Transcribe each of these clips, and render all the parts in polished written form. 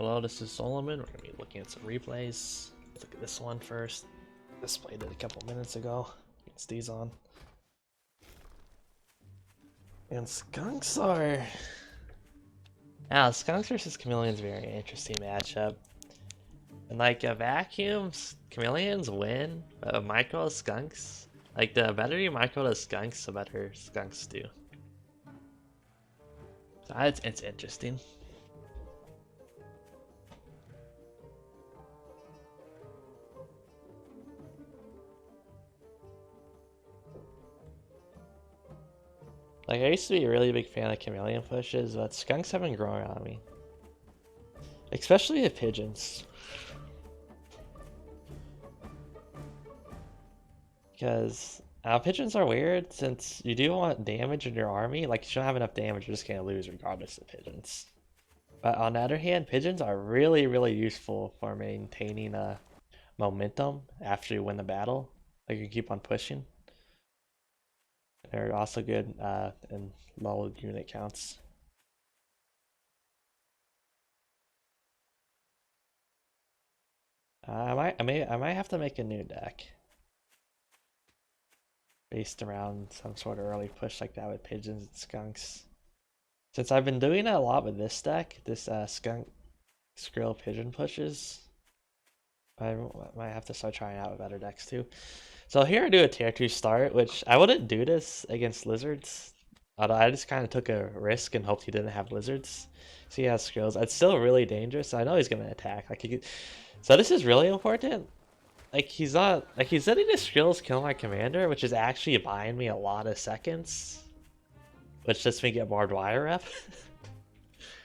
Hello, this is Solomon. We're gonna be looking at some replays. Let's look at this one first. This played it a couple minutes ago. Against these on. And Skunks are... Yeah, Skunks versus Chameleon's a very interesting matchup. And like a vacuums, Chameleons win, but a micro Skunks. Like the better you micro the Skunks, the better Skunks do. So it's interesting. Like, I used to be a really big fan of chameleon pushes, but skunks have been growing on me. Especially the pigeons. Because pigeons are weird, since you do want damage in your army. Like, if you don't have enough damage, you're just going to lose regardless of pigeons. But on the other hand, pigeons are really, really useful for maintaining momentum after you win the battle. Like, you keep on pushing. They're also good in low unit counts. I might have to make a new deck based around some sort of early push like that with pigeons and skunks. Since I've been doing it a lot with this deck, this skunk skrill pigeon pushes, I might have to start trying out with better decks too. So here I do a tier 2 start, which I wouldn't do this against lizards. Although I just kind of took a risk and hoped he didn't have lizards. So he has skrills. It's still really dangerous. I know he's gonna attack. Like he could... So this is really important. Like he's not like he's letting his skrills kill my commander, which is actually buying me a lot of seconds. Which lets me get barbed wire up.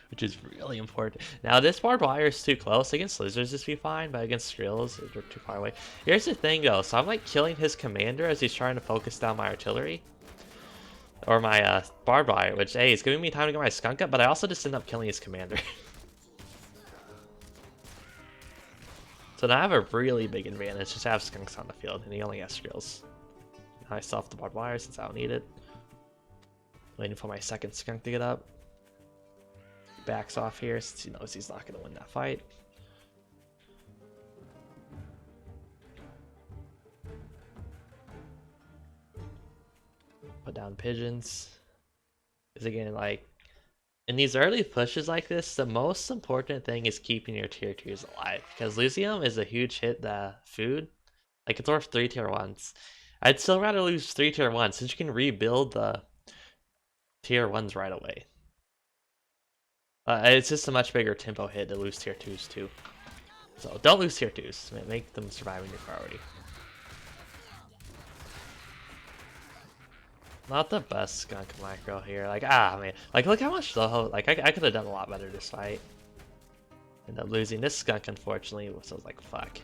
Which is really important. Now this barbed wire is too close. Against lizards this be fine, but against skrills they're too far away. Here's the thing though, so I'm like killing his commander as he's trying to focus down my artillery. Or my barbed wire, which hey, it's giving me time to get my skunk up, but I also just end up killing his commander. So now I have a really big advantage just to have skunks on the field, and he only has skrills. Now I still have the barbed wire since I don't need it. Waiting for my second skunk to get up. Backs off here since he knows he's not going to win that fight. Put down pigeons. Because again, like, in these early pushes like this, the most important thing is keeping your tier 2s alive. Because losing them is a huge hit to food. Like, it's worth 3 tier 1s. I'd still rather lose 3 tier 1s since you can rebuild the tier 1s right away. It's just a much bigger tempo hit to lose tier 2s too. So don't lose tier 2s. Make them surviving your priority. Not the best skunk micro here. Like, man. Like, look how much though. Like, I could have done a lot better this fight. End up losing this skunk, unfortunately. So I was like, fuck.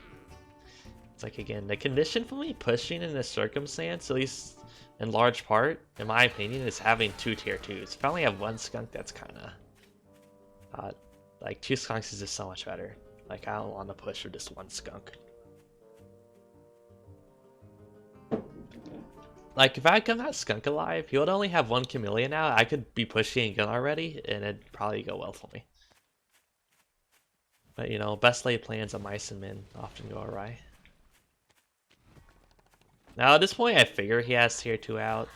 It's like, again, the condition for me pushing in this circumstance, at least in large part, in my opinion, is having 2 tier 2s. If I only have 1 skunk, that's kind of... like 2 skunks is just so much better. Like I don't want to push with just 1 skunk. Like if I had come that skunk alive, he would only have 1 chameleon now. I could be pushing a gun already, and it'd probably go well for me. But you know, best laid plans of mice and men often go awry. Now at this point, I figure he has tier 2 out.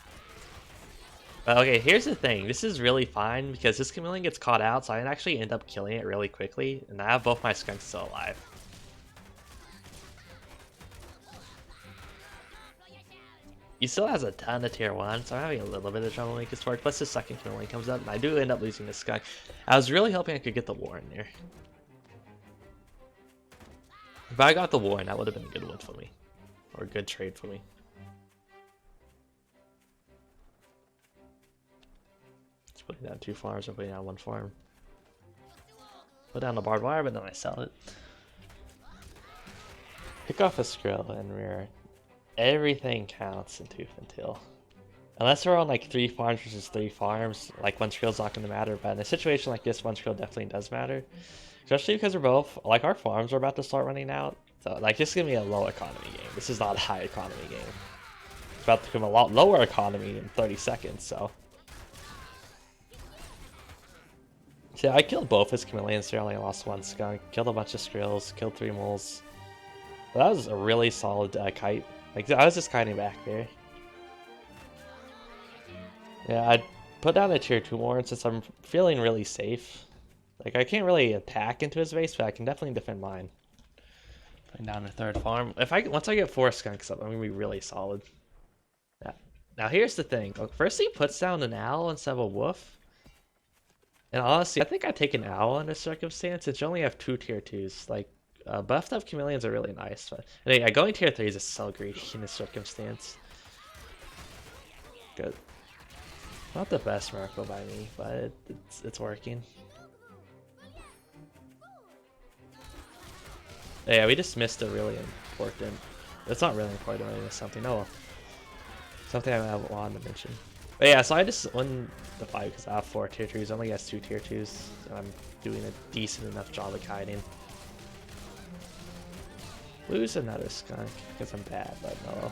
But okay, here's the thing. This is really fine because this chameleon gets caught out, so I can actually end up killing it really quickly, and I have both my skunks still alive. He still has a ton of tier 1, so I'm having a little bit of trouble making this work. Plus the second chameleon comes up, and I do end up losing the skunk. I was really hoping I could get the Warren there. If I got the Warren, that would have been a good one for me. Or a good trade for me. Putting down 2 farms or putting down 1 farm. Put down the barbed wire, but then I sell it. Pick off a skrill and rear. Everything counts in Tooth and Tail. Unless we're on like 3 farms versus 3 farms, like 1 skrill's not going to matter. But in a situation like this, 1 skrill definitely does matter. Especially because we're both, like our farms are about to start running out. So like this is going to be a low economy game. This is not a high economy game. It's about to become a lot lower economy in 30 seconds, so. See, I killed both his chameleons there, only lost one skunk. Killed a bunch of skrills, killed 3 moles. But that was a really solid kite. Like, I was just kiting back there. Yeah, I'd put down a tier 2 more since I'm feeling really safe. Like, I can't really attack into his base, but I can definitely defend mine. Putting down a 3rd farm. Once I get 4 skunks up, I'm gonna be really solid. Yeah. Now here's the thing. Look, first he puts down an owl instead of a wolf. And honestly, I think I'd take an owl in this circumstance since you only have 2 tier 2s. Like, buffed up chameleons are really nice. But anyway, going tier 3s is so greedy in this circumstance. Good. Not the best miracle by me, but it's working. Yeah, we just missed a really important. It's not really important, I missed something. Oh, something I wanted to mention. But yeah, so I just won the fight because I have 4 tier 2s. Only has 2 tier 2s. And I'm doing a decent enough job of kiting. Lose another skunk because I'm bad, but no.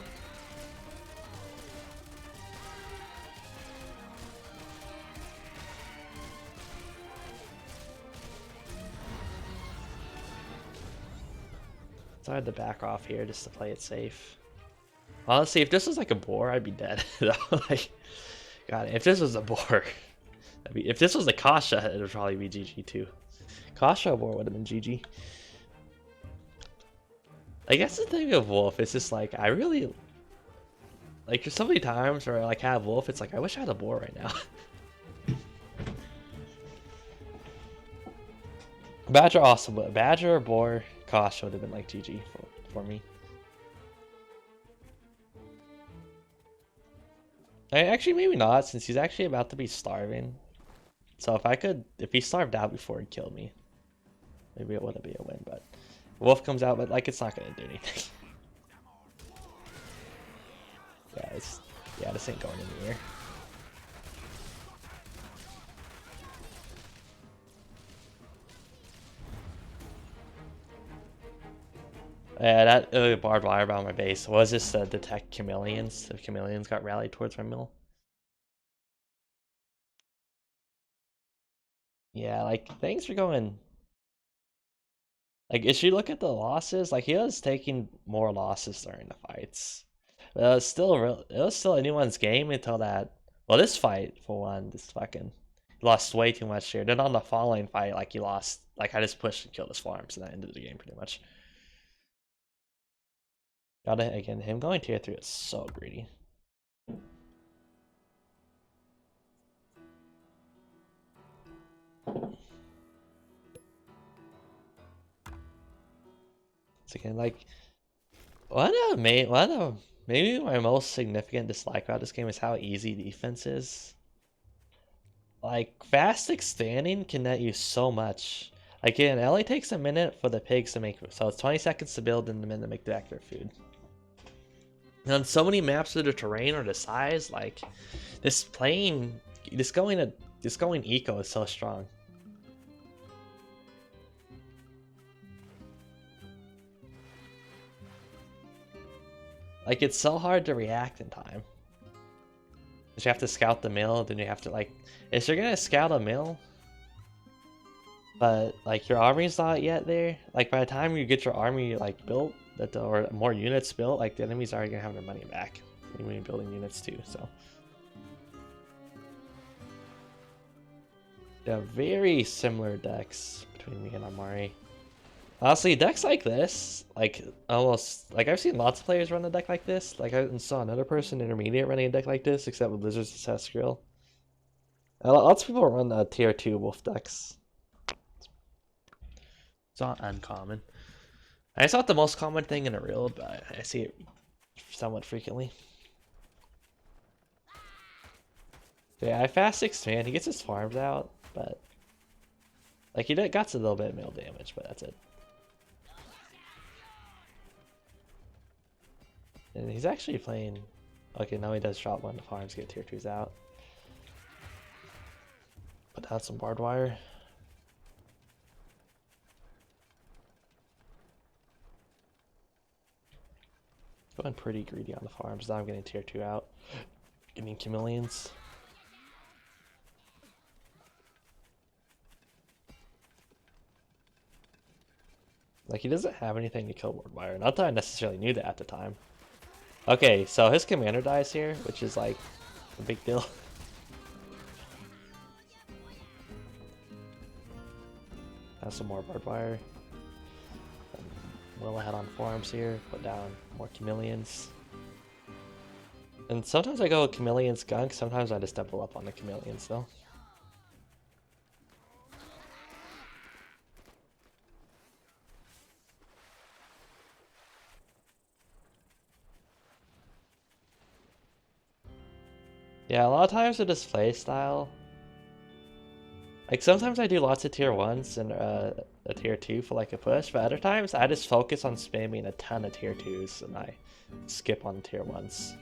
So I had to back off here just to play it safe. Honestly, if this was like a boar, I'd be dead. Like, God, if this was a boar, if this was a Kasha, it would probably be GG too. Kasha boar would have been GG. I guess the thing of Wolf is just like I really like. There's so many times where I like have Wolf. It's like I wish I had a boar right now. Badger awesome, but Badger, boar, Kasha would have been like GG for me. Actually, maybe not, since he's actually about to be starving. So if he starved out before he killed me, maybe it wouldn't be a win. But Wolf comes out, but like it's not gonna do anything. Yeah, this ain't going anywhere. Yeah, that barbed wire around my base was just to detect chameleons. If chameleons got rallied towards my mill. Yeah, like things are going. Like, if you look at the losses, like he was taking more losses during the fights. But it was still anyone's game until that. Well, this fight for one, this fucking he lost way too much here. Then on the following fight, like he lost. Like I just pushed and killed his farms, and that ended the game pretty much. Got it again. Him going tier 3 is so greedy. It's again like maybe my most significant dislike about this game is how easy defense is. Like fast expanding can net you so much. Again, it only takes a minute for the pigs to make, so it's 20 seconds to build and a minute to make the extra food. And on so many maps of the terrain or the size, like this going eco is so strong. Like it's so hard to react in time. You have to scout the mill, then you have to like, if you're gonna scout a mill, but like your army's not yet there, like by the time you get your army like built, or more units built, like the enemy's already gonna have their money back. When you're building units too, so. Yeah, very similar decks between me and Amari. Honestly, decks like this, like almost like I've seen lots of players run a deck like this. Like I saw another person intermediate running a deck like this, except with Blizzard's Success Skrill. Lots of people run tier 2 wolf decks. It's not uncommon. It's not the most common thing in a real, but I see it somewhat frequently. Yeah, I fast expand. He gets his farms out, but like he got a little bit of mill damage, but that's it. And he's actually playing. Okay, now he does drop one. The farms get tier 2s out. Put down some barbed wire. Going pretty greedy on the farms. Now I'm getting tier 2 out. Getting chameleons. Like, he doesn't have anything to kill Wardwire. Not that I necessarily knew that at the time. Okay, so his commander dies here, which is like a big deal. Have some more barbed wire. Well ahead on farms here. Put down more chameleons. And sometimes I go with chameleon skunk. Sometimes I just double up on the chameleons though. Yeah, a lot of times with this play style, like sometimes I do lots of tier 1s and a tier 2 for like a push, but other times I just focus on spamming a ton of tier 2s and I skip on tier 1s.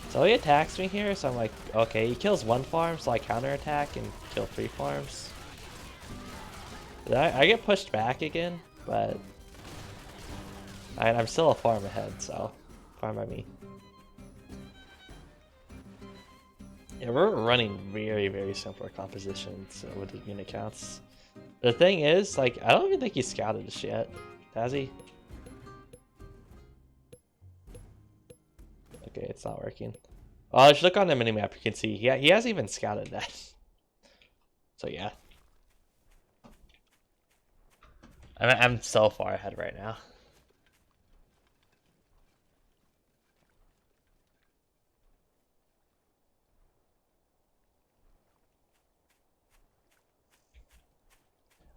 So he attacks me here, so I'm like, okay, he kills 1 farm, so I counterattack and kill 3 farms. Then I get pushed back again, but I'm still a farm ahead, so farm by me. Yeah, we're running very, very simpler compositions with the unit counts. The thing is, like, I don't even think he scouted this yet. Has he? Okay, it's not working. Oh, if you look on the minimap, you can see he hasn't even scouted that. So yeah. I'm so far ahead right now.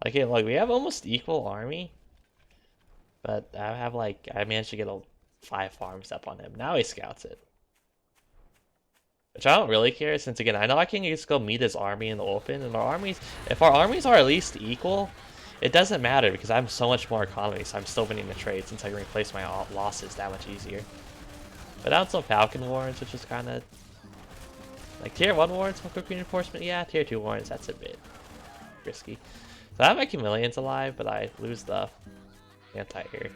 Okay, look, we have almost equal army. But I managed to get 5 farms up on him. Now he scouts it. Which I don't really care, since again, I know I can just go meet his army in the open, and if our armies are at least equal, it doesn't matter because I have so much more economy, so I'm still winning the trade since I can replace my losses that much easier. But down some Falcon Warrens, which is kind of like tier 1 Warrens for quick reinforcement. Yeah, tier 2 Warrens, that's a bit risky. So I have my chameleons alive, but I lose the anti-air.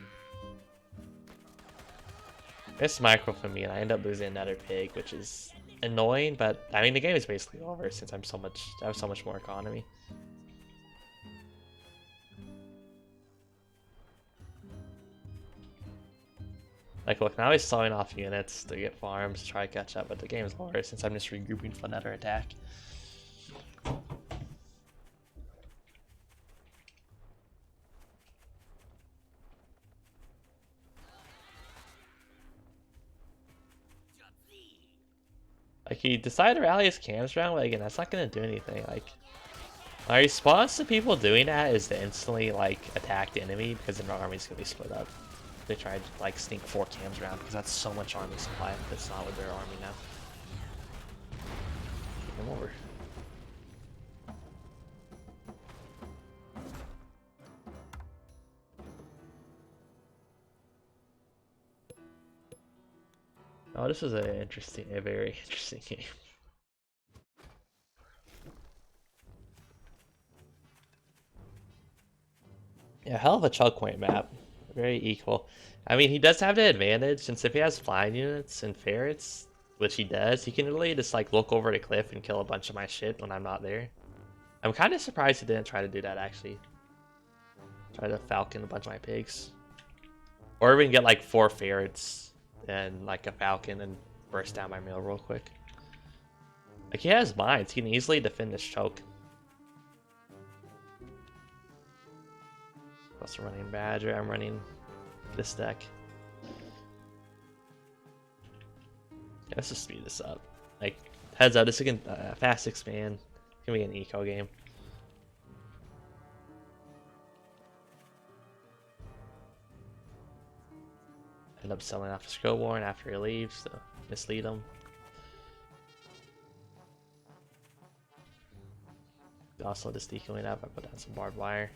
It's micro for me, and I end up losing another pig, which is annoying. But I mean, the game is basically over since I have so much more economy. Like, look, now he's sawing off units to get farms, to try to catch up, but the game is over since I'm just regrouping for another attack. Like, he decided to rally his cams around, but again, that's not going to do anything. Like, my response to people doing that is to instantly, like, attack the enemy because then our army's going to be split up. They tried to, like, sneak 4 cams around because that's so much army supply. That's not with their army now. Keep them over. Oh, this is a very interesting game. Yeah, hell of a choke point map. Very equal. I mean, he does have the advantage since if he has flying units and ferrets, which he does, he can really just like look over the cliff and kill a bunch of my shit when I'm not there. I'm kind of surprised he didn't try to do that actually. Try to falcon a bunch of my pigs. Or even get like 4 ferrets and like a falcon and burst down my mill real quick. Like, he has mines, he can easily defend this choke. Also running Badger, I'm running this deck. Yeah, let's just speed this up. Like, heads up, this is a fast expand. It's gonna be an eco game. End up selling off the Scrollborn after he leaves, so mislead him. Also just decoing up, I put down some barbed wire.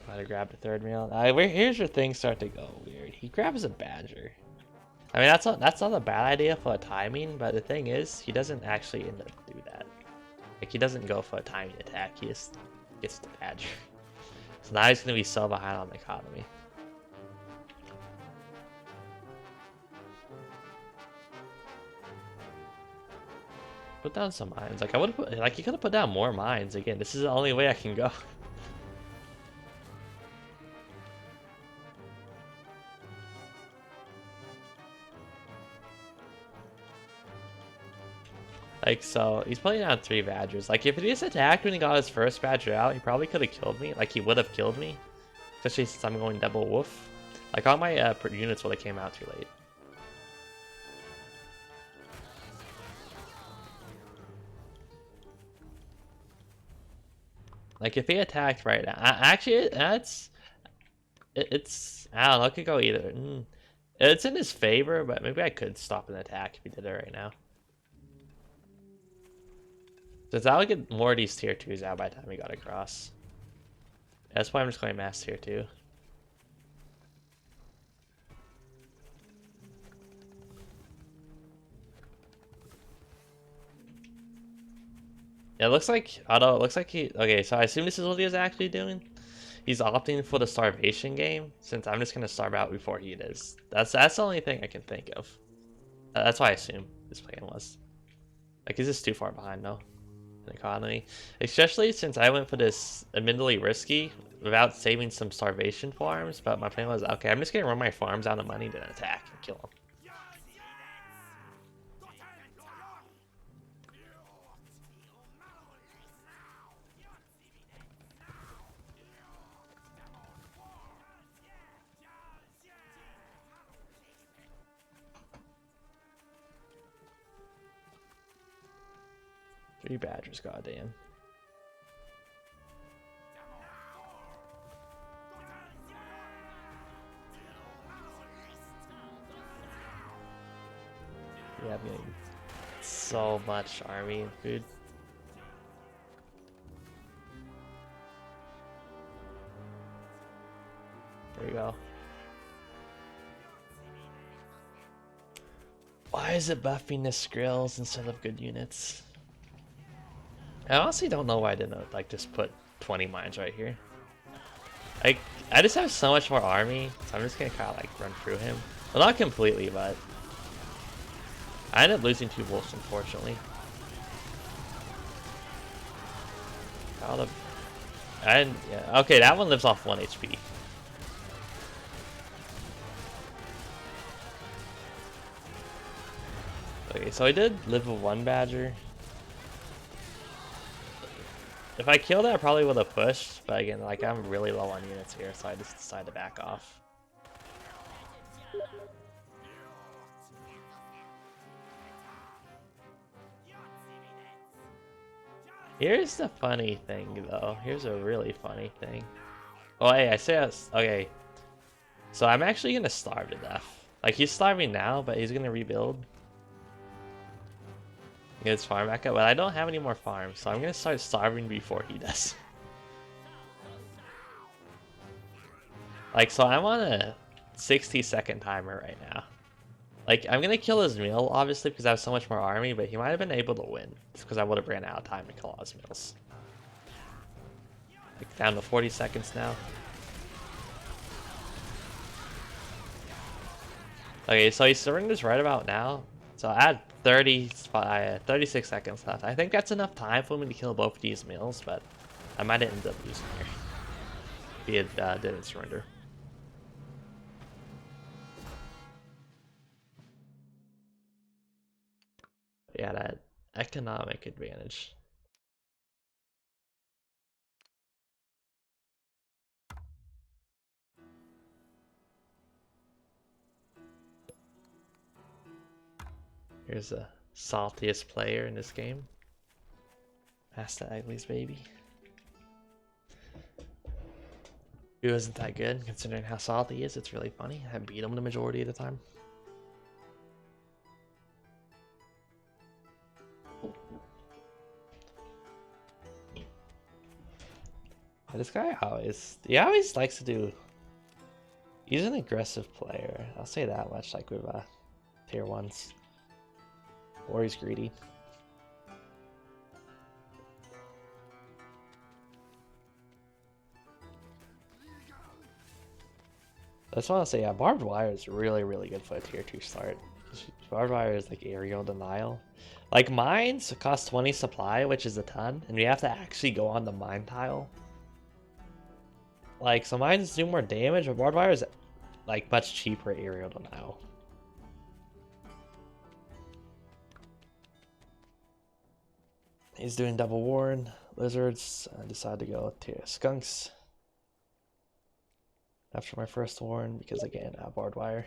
Try to grab the 3rd meal. Here's where things start to go weird. He grabs a Badger. I mean, that's not a bad idea for a timing, but the thing is, he doesn't actually end up do that. Like, he doesn't go for a timing attack, he just gets the Badger. So now he's gonna be so behind on the economy. Put down some mines. Like I would have like you could have put down more mines. Again, this is the only way I can go. Like, so he's putting down 3 badgers. Like, if he just attacked when he got his first badger out, he probably could have killed me. Like, he would have killed me, especially since I'm going double wolf. Like, all my units would have came out too late. Like, if he attacked right now, actually, it's I don't know. It could go either. It's in his favor, but maybe I could stop an attack if he did it right now. Since I'll get more of these tier 2s out by the time we got across. That's why I'm just going mass tier 2. It looks like, although it looks like he, okay, so I assume this is what he was actually doing. He's opting for the starvation game, since I'm just going to starve out before he is. That's the only thing I can think of. That's why I assume this plan was. Like, he's just too far behind, though. Economy, especially since I went for this admittedly risky without saving some starvation farms, but my plan was, okay, I'm just gonna run my farms out of money, then attack and kill them. Three badgers, goddamn. Yeah, I'm getting so much army and food. There you go. Why is it buffing the skrills instead of good units? I honestly don't know why I didn't like just put 20 mines right here. Like, I just have so much more army, so I'm just gonna kind of like run through him. Well, not completely, but I ended up losing 2 wolves, unfortunately. And yeah, okay, that one lives off 1 HP. Okay, so I did live with 1 badger. If I killed it, I probably would have pushed, but again, like I'm really low on units here, so I just decided to back off. Here's the funny thing, though. Here's a really funny thing. Oh, hey, I say okay. So I'm actually gonna starve to death. Like he's starving now, but he's gonna rebuild. Get his farm back up, but I don't have any more farms, so I'm gonna start starving before he does. Like, so I'm on a 60-second timer right now. Like, I'm gonna kill his meal, obviously, because I have so much more army, but he might have been able to win. Just because I would have ran out of time to kill all his meals. Like, down to 40 seconds now. Okay, so he's surrenders right about now. So I had 36 seconds left. I think that's enough time for me to kill both of these meals, but I might end up losing here. If he had, didn't surrender. Yeah, that economic advantage. Here's the saltiest player in this game. Master Uglies, baby. He wasn't that good, considering how salty he is. It's really funny. I beat him the majority of the time. This guy he always likes to do. He's an aggressive player. I'll say that much. Like with tier 1s, or he's greedy. I just want to say, yeah, barbed wire is really, really good for a tier 2 start. Barbed wire is like aerial denial. Like mines cost 20 supply, which is a ton, and we have to actually go on the mine tile. Like, so mines do more damage, but barbed wire is like much cheaper aerial denial. He's doing double warren. Lizards. I decided to go to skunks after my first warren because again, barbed wire.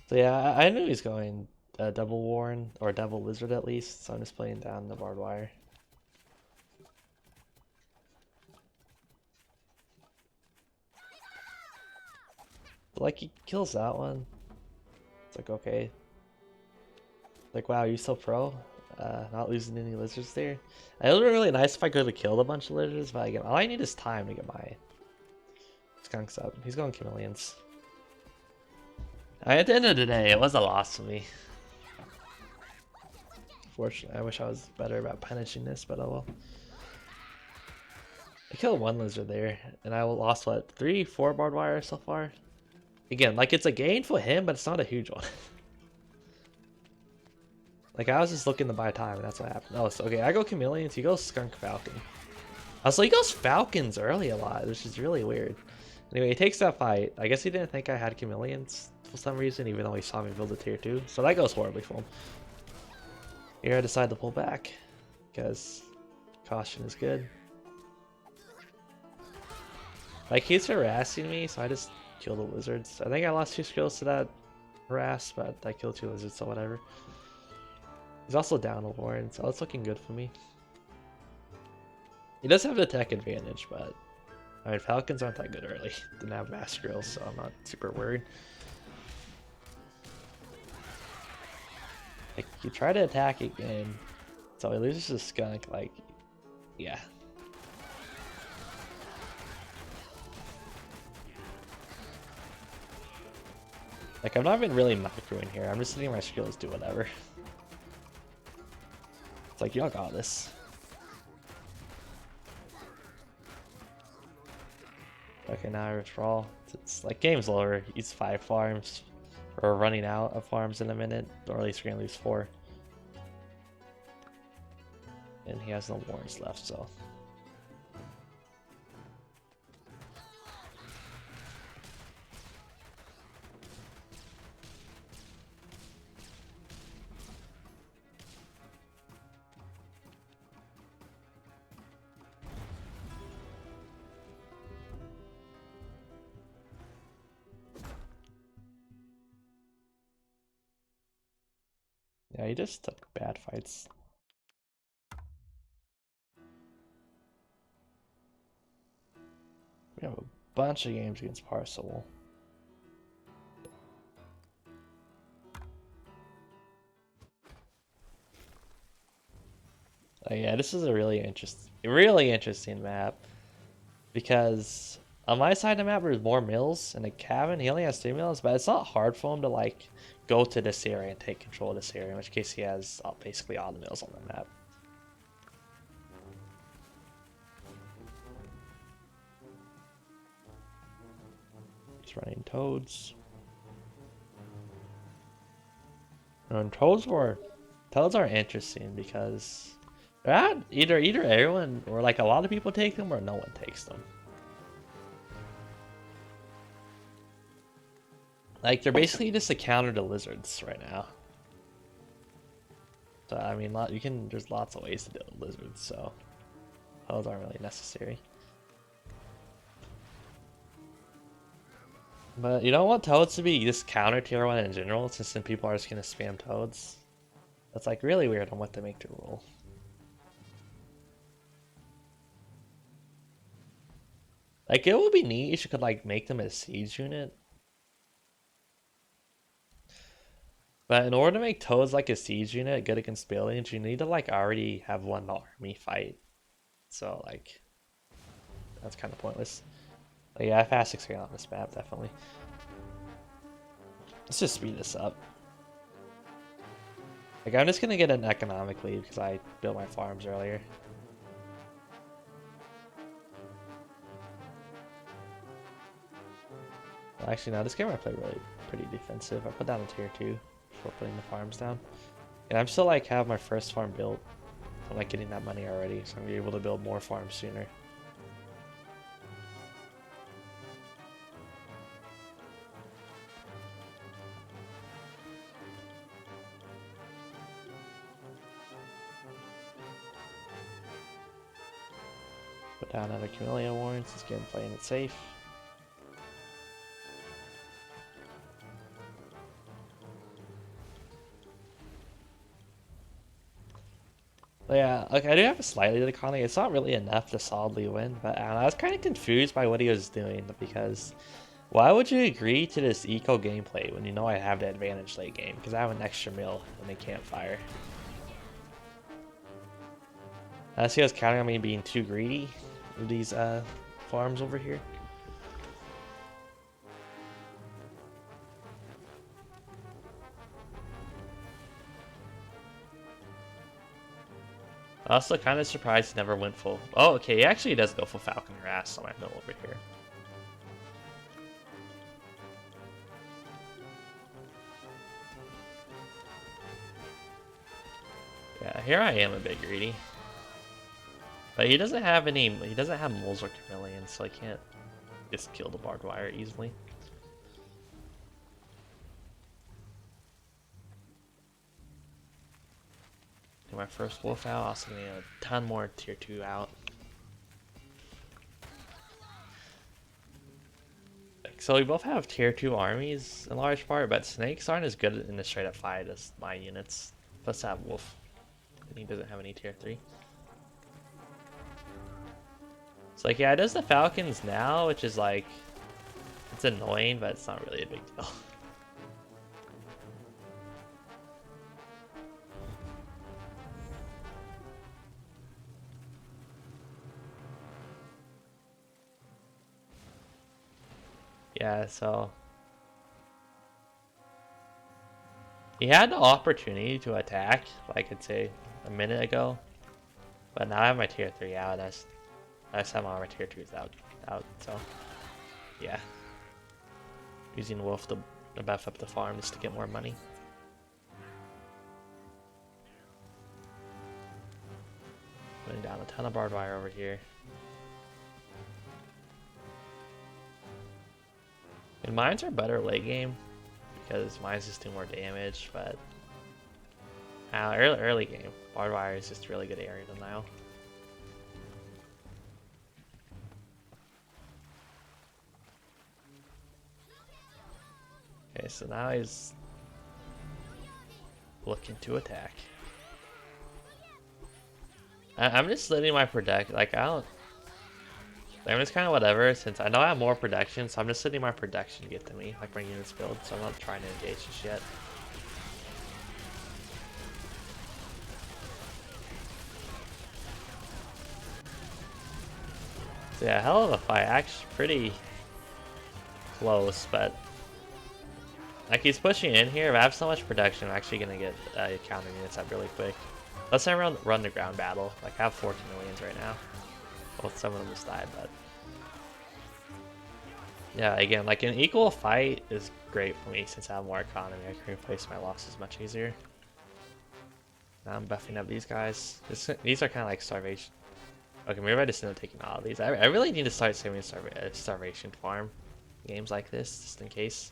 So yeah, I knew he's going double warren or double lizard at least, so I'm just playing down the barbed wire. Like he kills that one. It's like okay. Like wow, you so pro. Not losing any lizards there. It would be really nice if I could have killed a bunch of lizards, but again, all I need is time to get my skunks up. He's going chameleons. At the end of the day, it was a loss for me. Fortunately, I wish I was better about punishing this, but oh well. I killed one lizard there, and I lost what, 3, 4 barbed wire so far? Again, like it's a gain for him, but it's not a huge one. Like I was just looking to buy time, and that's what happened. Oh, so, okay, I go chameleons, he goes skunk falcon. Also, he goes falcons early a lot, which is really weird. Anyway, he takes that fight. I guess he didn't think I had chameleons for some reason, even though he saw me build a tier 2. So that goes horribly for him. Here I decide to pull back, because caution is good. Like, he's harassing me, so I just kill the lizards. I think I lost 2 skills to that harass, but I killed 2 lizards, so whatever. He's also down a warren, so it's looking good for me. He does have the tech advantage, but I mean, falcons aren't that good early. Didn't have mass grills, so I'm not super worried. Like, you try to attack again, so he loses his skunk, like, yeah. Like, I'm not even really microing here, I'm just letting my skills do whatever. It's like, y'all got this. Okay, now I withdraw. It's like, game's over. He's 5 farms. We're running out of farms in a minute, or at least we're gonna lose 4. And he has no warrants left, so. Yeah, he just took bad fights. We have a bunch of games against Parcel. Yeah, this is a really interesting map. Because on my side of the map there's more mills and a cabin. He only has 3 mills, but it's not hard for him to like go to this area and take control of this area, in which case he has basically all the mills on the map. He's running toads. And toads are interesting because they're at either everyone or like a lot of people take them or no one takes them. Like, they're basically just a counter to lizards right now. So, I mean, there's lots of ways to deal with lizards, so those aren't really necessary. But you don't want toads to be just counter tier 1 in general, since then people are just gonna spam toads. That's like really weird on what to make the rule. Like, it would be neat if you could like make them a siege unit. But in order to make toads like a siege unit good against buildings, you need to like already have one army fight. So like, that's kind of pointless. But yeah, fast expand on this map, definitely. Let's just speed this up. Like, I'm just gonna get an economic lead because I built my farms earlier. Well, actually, no, this game I play really pretty defensive. I put down a tier 2 before putting the farms down. And I'm still like have my first farm built. I'm like getting that money already, so I'm gonna be able to build more farms sooner. Put down another Camellia Warrens, just getting playing it safe. But yeah, like I do have a slightly good economy. It's not really enough to solidly win, but I was kind of confused by what he was doing because why would you agree to this eco gameplay when you know I have the advantage late game? Because I have an extra mill and they can't fire. I see I was counting on me being too greedy with these farms over here. Also kind of surprised he never went full. Oh, okay, he actually does go full Falcon Harass on my mill over here. Yeah, here I am a bit greedy. But he doesn't have moles or chameleons, so I can't just kill the barbed wire easily. Get my first wolf out, also gonna get a ton more tier 2 out. So we both have tier 2 armies in large part, but snakes aren't as good in the straight up fight as my units. Plus I have wolf, and he doesn't have any tier 3. So like, yeah, it does the falcons now, which is like, it's annoying, but it's not really a big deal. Yeah, so he had the opportunity to attack, like I'd say a minute ago, but now I have my tier 3 out. I just have all my tier 2s out. So yeah, using wolf to buff up the farm just to get more money. Putting down a ton of barbed wire over here. And mines are better late game because mines just do more damage, but early game, barbed wire is just really good area denial. Okay, so now he's looking to attack. I'm just letting my like I'm just kind of whatever, since I know I have more production, so I'm just letting my production get to me, like my units build, so I'm not trying to engage just yet. So yeah, hell of a fight, actually pretty close, but like he's pushing in here. If I have so much production, I'm actually gonna get counter units up really quick. Let's say run the ground battle. Like I have 14 millions right now. Well, some of them just died, but yeah, again, like an equal fight is great for me since I have more economy. I can replace my losses much easier. Now I'm buffing up these guys. These are kind of like starvation. Okay, maybe I just end up taking all of these. I really need to start saving starvation farm games like this, just in case.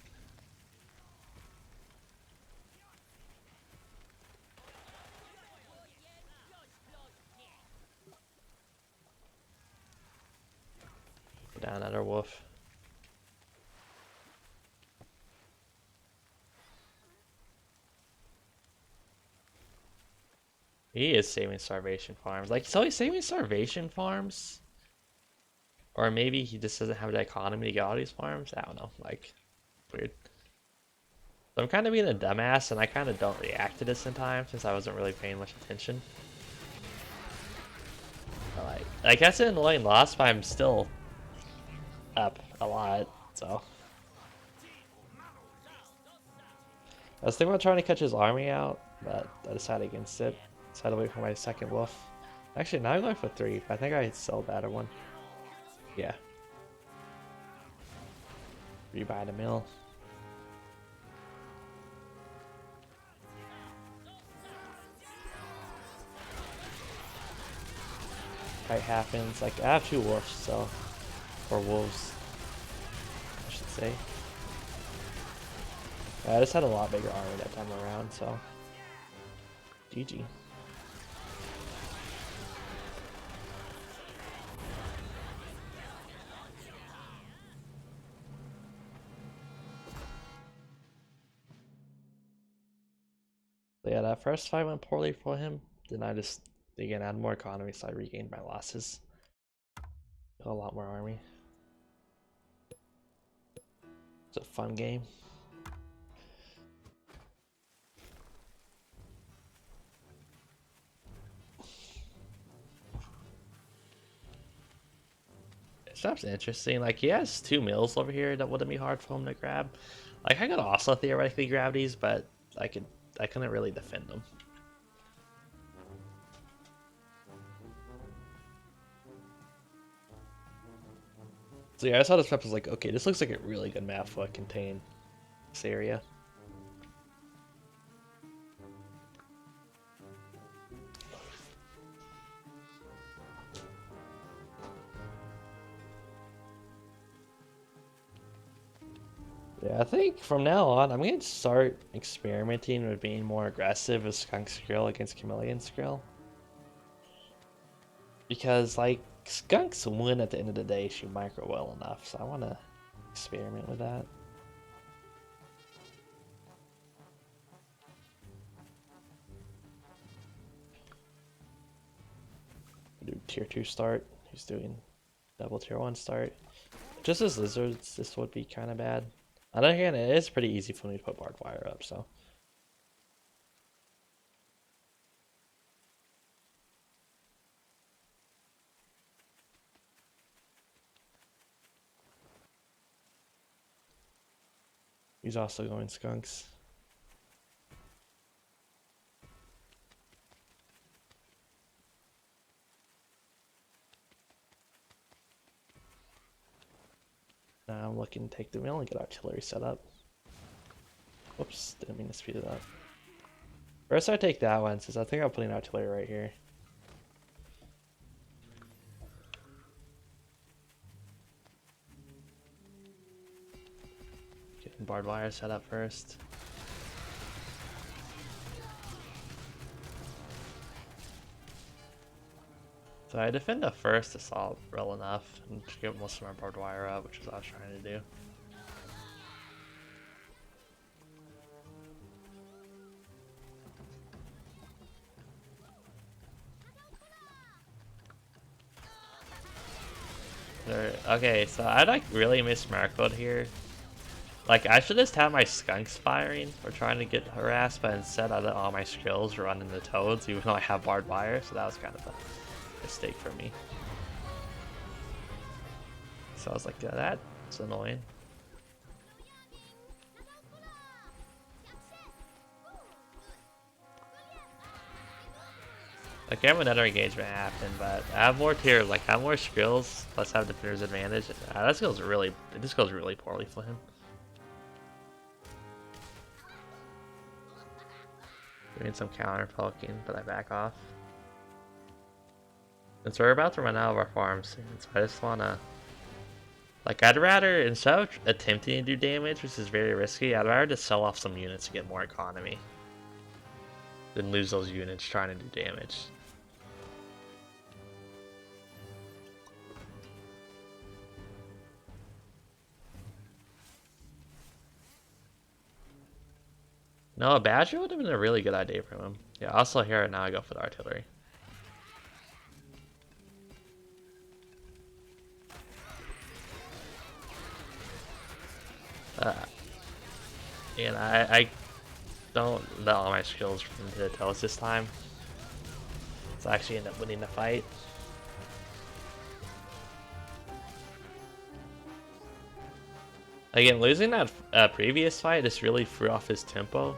Put down another wolf. He is saving starvation farms. Like, so he's saving starvation farms? Or maybe he just doesn't have the economy to get all these farms? I don't know. Like, weird. So I'm kind of being a dumbass, and I kind of don't react to this in time since I wasn't really paying much attention. But like that's an annoying loss, but I'm still up a lot, so. I was thinking about trying to catch his army out, but I decided against it. Decided to wait for my second wolf. Actually, now I'm going for 3. I think I sell that one. Yeah. Rebuy the mill. Fight happens. Like, I have 2 wolves, so. Or wolves, I should say. I just had a lot bigger army that time around, so. GG. So yeah, that first fight went poorly for him. Then I just, again, add more economy, so I regained my losses. Got a lot more army. It's a fun game. Stuff's interesting. Like, he has 2 mills over here that wouldn't be hard for him to grab. Like, I could also theoretically grab these, but I couldn't really defend them. So yeah, I saw this map, was like, okay, this looks like a really good map for a contain this area. Yeah, I think from now on, I'm going to start experimenting with being more aggressive with Skunk Skrill against Chameleon Skrill. Because, like, Skunks win at the end of the day if you micro well enough, so I want to experiment with that. Do tier 2 start. He's doing double tier 1 start. Just as lizards, this would be kind of bad. On the other hand, it is pretty easy for me to put barbed wire up, so. He's also going skunks. Now I'm looking to take the mill and get artillery set up. Whoops, didn't mean to speed it up. First I take that one, since I think I'm putting artillery right here. Getting barbed wire set up first. So I defend the first assault well enough and get most of my barbed wire up, which is what I was trying to do. Okay, so I like really miss Markwood here. Like, I should just have my skunks firing or trying to get harassed, but instead I let all my skills run into toads, even though I have barbed wire, so that was kind of a mistake for me. So I was like, yeah, that's annoying. Like, I have another engagement happen, but I have more tier, like, I have more skills, plus have defender's advantage. That skill's really, this goes really poorly for him. Doing some counter poking, but I back off. And so we're about to run out of our farm soon, so I just wanna... Like, I'd rather, instead of attempting to do damage, which is very risky, I'd rather just sell off some units to get more economy than lose those units trying to do damage. No, a Badger would have been a really good idea for him. Yeah, also here, now I go for the artillery. And I don't let all my skills into the toes this time. So I actually end up winning the fight. Again, losing that previous fight just really threw off his tempo.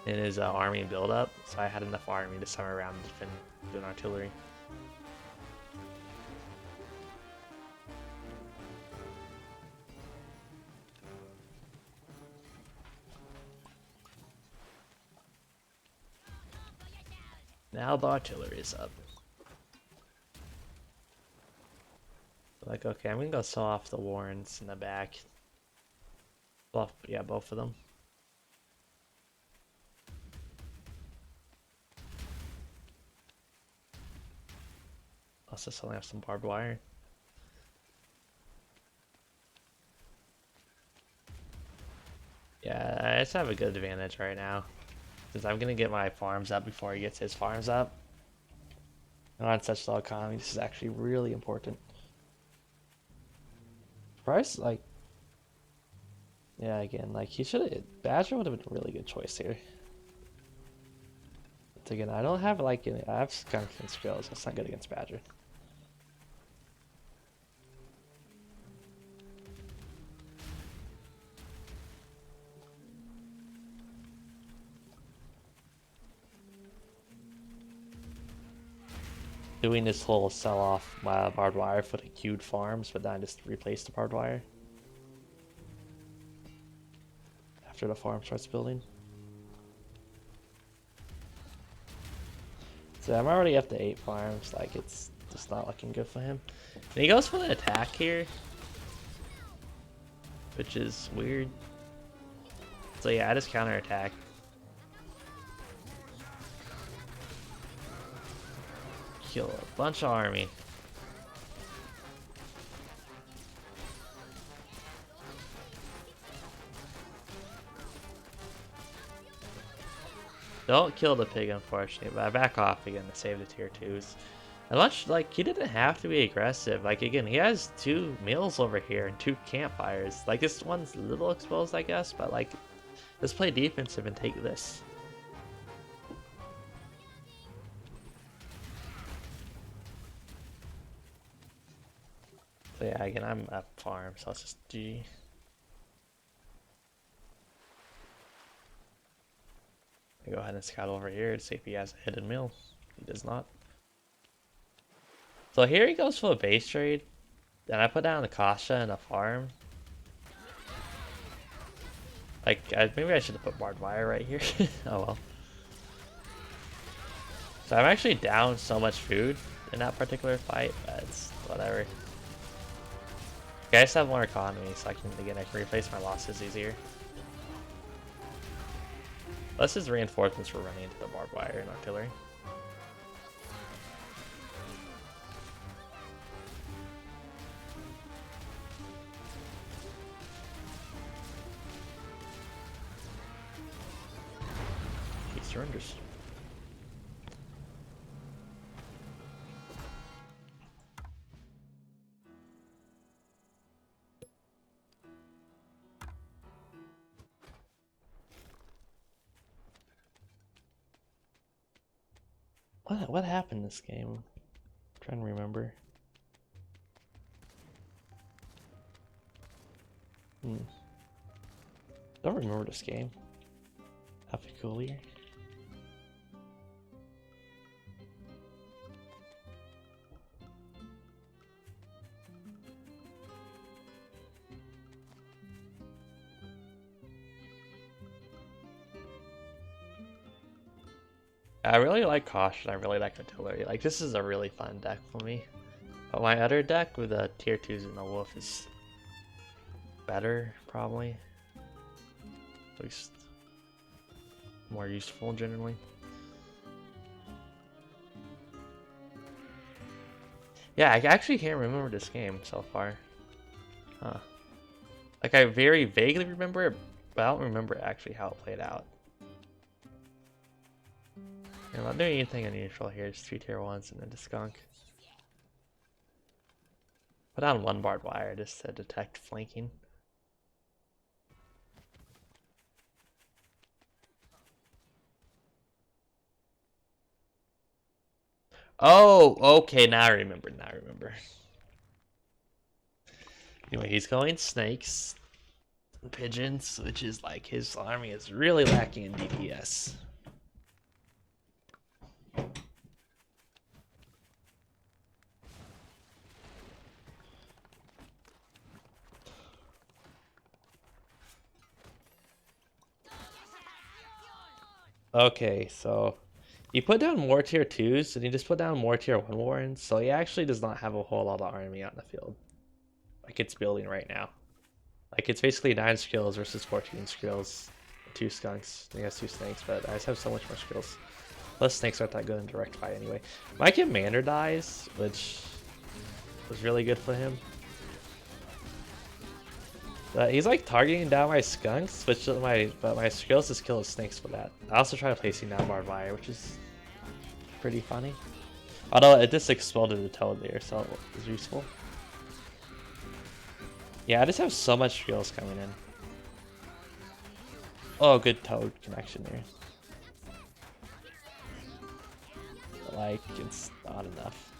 in his army buildup, so I had enough army to summer around to defend doing artillery. Now the artillery is up. Like, okay, I'm gonna go saw off the Warrens in the back. Well, yeah, both of them. Also, still have some barbed wire. Yeah, I just have a good advantage right now. Because I'm gonna get my farms up before he gets his farms up. And on such low economy, this is actually really important. Price, like, yeah, again, like he should have. Badger would have been a really good choice here. But again, I don't have like any. I have skunk and skills. That's not good against Badger. Doing this whole sell off my barbed wire for the queued farms, but then just replace the barbed wire after the farm starts building. So I'm already up to 8 farms, like it's just not looking good for him. And he goes for the attack here, which is weird. So yeah, I just counterattack. Kill a bunch of army. Don't kill the pig, unfortunately, but I back off again to save the tier 2s. And much like, he didn't have to be aggressive. Like, again, he has 2 meals over here and 2 campfires. Like, this one's a little exposed, I guess, but like, let's play defensive and take this. So yeah, again, I'm at farm, so it's just GG. I go ahead and scout over here to see if he has a hidden mill. He does not. So here he goes for a base trade. And I put down a Kasha and a farm. Like, maybe I should have put barbed wire right here. Oh well. So I'm actually down so much food in that particular fight, but it's whatever. Okay, I just have more economy, so I can replace my losses easier. Plus his reinforcements were running into the barbed wire and artillery. He surrenders. What happened this game? I'm trying to remember. Don't remember this game. Happy Coolier. I really like Caution, I really like Artillery. Like, this is a really fun deck for me. But my other deck with the tier 2s and the Wolf is better, probably. At least more useful, generally. Yeah, I actually can't remember this game so far. Huh. Like, I very vaguely remember it, but I don't remember actually how it played out. I'm not doing anything unusual here, just 3 tier 1s and then the skunk. Put on 1 barbed wire just to detect flanking. Oh, okay, now I remember, now I remember. Anyway, he's going snakes. pigeons, which is like his army is really lacking in DPS. Okay, so you put down more tier 2s and you just put down more tier 1 warrens, so he actually does not have a whole lot of army on the field. Like it's building right now. Like it's basically 9 skills versus 14 skills. 2 skunks. I guess 2 snakes, but I just have so much more skills. Plus snakes aren't that good in direct fight anyway. My commander dies, which was really good for him. But he's like targeting down my skunks, but my skills just kill his snakes for that. I also try placing down barbed wire, which is pretty funny. Although it just exploded the toad there, so it was useful. Yeah, I just have so much skills coming in. Oh, good toad connection there. But like, it's not enough.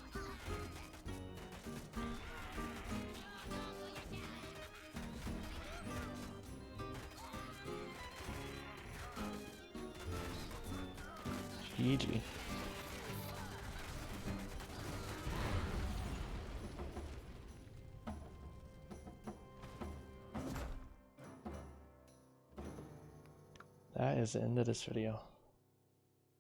GG. That is the end of this video.